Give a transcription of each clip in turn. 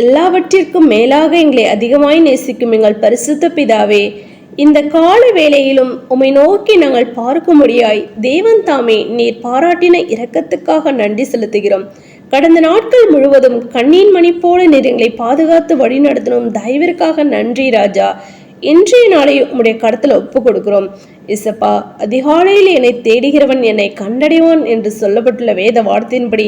எல்லாவற்றிற்கும் மேலாக எங்களை அதிகமாய் நேசிக்கும் எங்கள் பரிசுத்த பிதாவே, இந்த கால வேளையிலும் உம்மை நோக்கி நாங்கள் பார்க்கும்படியாய் தேவன் தாமே நீர் பாராட்டின இரக்கத்துக்காக நன்றி செலுத்துகிறோம். கடந்த நாட்கள் முழுவதும் கண்ணீன் மணி போல நீர் எங்களை பாதுகாத்து வழிநடத்தணும் தயவிற்காக நன்றி ராஜா. இன்றைய நாளை உம்முடைய கருத்துல ஒப்பு கொடுக்கிறோம். இசப்பா, அதிகாலையில் என்னை தேடுகிறவன் என்னை கண்டடைவான் என்று சொல்லப்பட்டுள்ள வேத வார்த்தையின்படி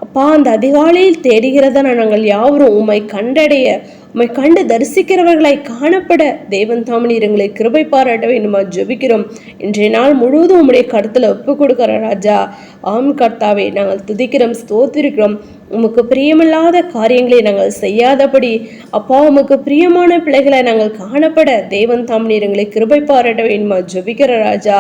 அப்பா, அந்த அதிகாலையில் தேடுகிறதான நாங்கள் யாவரும் உம்மை கண்டடைய, உம்மை கண்டு தரிசிக்கிறவர்களாய் காணப்பட தேவன் தாமனீர் எங்களை கிருபை பாராட்ட வேண்டுமா ஜெபிக்கிறோம். இன்றைய நாள் முழுவதும் உம்முடைய கருத்துல ஒப்பு கொடுக்கிற ராஜா. ஆம் கர்த்தாவே, நாங்கள் துதிக்கிறோம், ஸ்தோத்திரிக்கிறோம். உமக்கு பிரியமில்லாத காரியங்களை நாங்கள் செய்யாதபடி அப்பா, உமக்கு பிரியமான பிள்ளைகளை நாங்கள் காணப்பட தேவன் தாமனீர் எங்களை கிருபை பாராட்ட வேண்டுமா ஜெபிக்கிற ராஜா.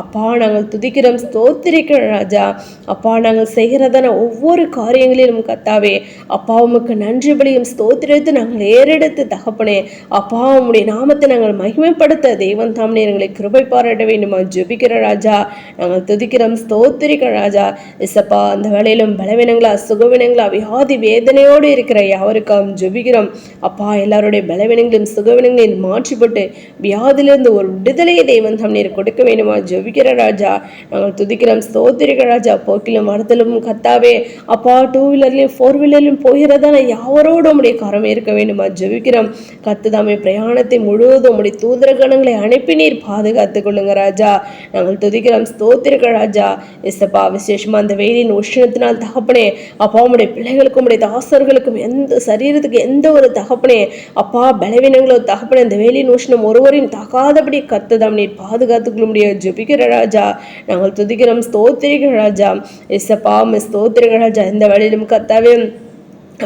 அப்பா, நாங்கள் துதிக்கிறோம், ஸ்தோத்திரிக்கிற ராஜா. அப்பா, நாங்கள் செய்கிறதான ஒவ்வொரு காரியங்களிலும் கர்த்தாவே அப்பா, உமக்கு நன்றி பலியும் ஸ்தோத்திரத்தை நாங்கள் ஏறெடுத்து தகப்பனே அப்பா, உம்முடைய நாமத்தை நாங்கள் மகிமைப்படுத்த தேவன் தாமனீர் எங்களை கிருபை பாராட்ட வேண்டுமா ஜெபிக்கிற ராஜா. நாங்கள் துதிக்கிறோம், ஸ்தோத்திரிக்கிற ராஜா. இசப்பா, அந்த வேளையிலும் பலவீனங்களா, சுகவீனங்களா, வியாதி வேதனையோடு இருக்கிற யாருக்காகவும் ஜெபிக்கிறோம். அப்பா, எல்லாருடைய பலவீனங்களையும் சுகவீனங்களையும் மாற்றிப்பட்டு வியாதிலிருந்து ஒரு விடுதலையை தேவன் தாமனீர் கொடுக்க வேண்டுமா ஜெபிக்கிற ராஜா. நாங்கள் துதிக்கிறோம், ஸ்தோத்திரிக்கிற ராஜா. போக்கிலும் வரத்திலும் கர்த்தாவே அப்பா, 2 வீலர்லையும் 4 வீலர்லையும் போகிறதான யாவரோடு உம்முடைய கரம் இருக்க வேண்டுமா ஜெபிக்கிறோம். கர்த்ததாமே பிரயாணத்தை முழுவதும் உம்முடைய தூதர கணங்களை அனுப்பி நீர் பாதுகாத்துக் கொள்ளுங்க ராஜா. நாங்கள் துதிக்கிறோம், ஸ்தோத்திரிக்கிற ராஜா. இசப்பா, விசேஷமா அந்த வெயிலின் உஷ்ணத்தினால் தகப்பனே அப்பா, உம்முடைய பிள்ளைகளுக்கும் உம்முடைய தாசர்களுக்கும் எந்த சரீரத்துக்கு எந்த ஒரு தகப்பனே அப்பா பலவீனங்களோ தகப்பனே இந்த வெயிலின் உஷ்ணம் ஒருவரையும் தகாதபடி கர்த்ததாம் நீர் பாதுகாத்துக் கொள்ள முடியாது ஜெபிக்கிற ராஜா. நாங்கள் துதிக்கிறோம், ஸ்தோத்திரிக்கிற ராஜா. இசப்பா, ஸ்தோத்திரிக்கிற ராஜா. இந்த வேளையிலும் கர்த்தாவே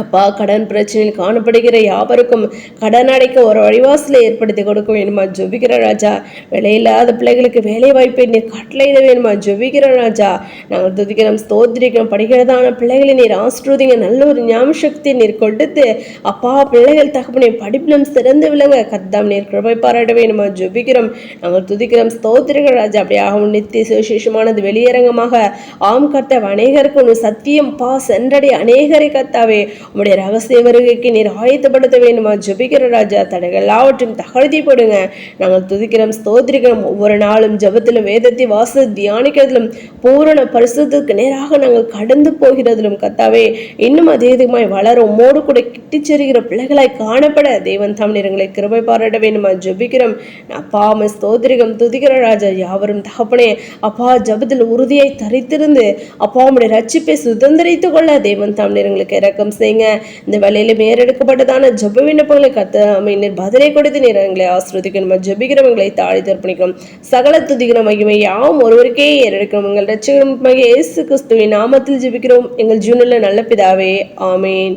அப்பா, கடன் பிரச்சனையில் காணப்படுகிற யாவருக்கும் கடன் அடைக்க ஒரு வழிவாசலை ஏற்படுத்தி கொடுக்க வேணுமா ஜெபிக்கிற ராஜா. வேலையில்லாத பிள்ளைகளுக்கு வேலை வாய்ப்பை நீர் கட்டளையிட வேணுமா ஜெபிக்கிற ராஜா. நாங்கள் துதிக்கிறோம், ஸ்தோத்திரிக்கிறோம். படிக்கிறதான பிள்ளைகளை நீர் ஆசிர்வதிங்க, நல்ல ஒரு ஞாபக சக்தியை நீர் கொடுத்து அப்பா, பிள்ளைகள் தகப்பனை படிப்பிலும் சிறந்து விளங்க கர்த்தாம் நீர் கிருபை பாராட்ட வேணுமா ஜெபிக்கிறோம். நாங்கள் துதிக்கிறோம், ஸ்தோத்திரிக்கிற ராஜா. அப்படியாக நித்திய சுவிசேஷமானது வெளியரங்கமாக ஆம் கர்த்தாவே அநேகருக்கு சத்தியம் பா சென்றடை அநேகரை கர்த்தாவே உம்முடைய ரகசிய வருகைக்கு நீர் ஆயத்தப்படுத்த வேண்டுமா ஜெபிக்கிற ராஜா. தடைகள் எல்லாவற்றையும் தகழ்த்தி போடுங்க. நாங்கள் துதிக்கிறோம், ஸ்தோத்திரிக்கிறோம். ஒவ்வொரு நாளும் ஜெபத்திலும் வேதத்தை வாச தியானிக்கிறதிலும் பூரண பரிசுத்தத்துக்கு நேராக நாங்கள் கடந்து போகிறதிலும் கர்த்தாவே இன்னும் அதிகமாய் வளர உம்மோடு கூட கிட்டிச்செறுகிற பிள்ளைகளாய் காணப்பட தேவன் தாமனீர் எங்களை கிருபை பாராட்ட வேண்டுமா ஜெபிக்கிறோம். அப்பா, ஸ்தோத்திரிகம், துதிக்கிற ராஜா. யாவரும் தகப்பனே அப்பா, ஜெபத்தில் உறுதியாய் தரித்திருந்து அப்பா உம்முடைய ரட்சிப்பை சுதந்திரித்துக் கொள்ள தேவன் தாமனீர் எங்களுக்கு இரக்கம் செய்யுங்க. இந்த வேலையில மேறெடுக்கப்பட்டதான ஜெப விண்ணப்பங்களை நீர் பதிலை கொடுத்து நீர் எங்களை ஆசீர்வதிக்கணும். ஜெபிக்கிறவங்களை தாழி தர்ப்பணிக்கிறோம். சகல துதிக்கிற மகிமை யாவும் ஒருவருக்கே ஏறெடுக்கிறோம். எங்கள் ரட்சகர் இயேசு கிறிஸ்துவின் நாமத்தில் ஜெபிக்கிறோம் எங்கள் ஜீவனுள்ள நல்ல பிதாவே, ஆமேன்.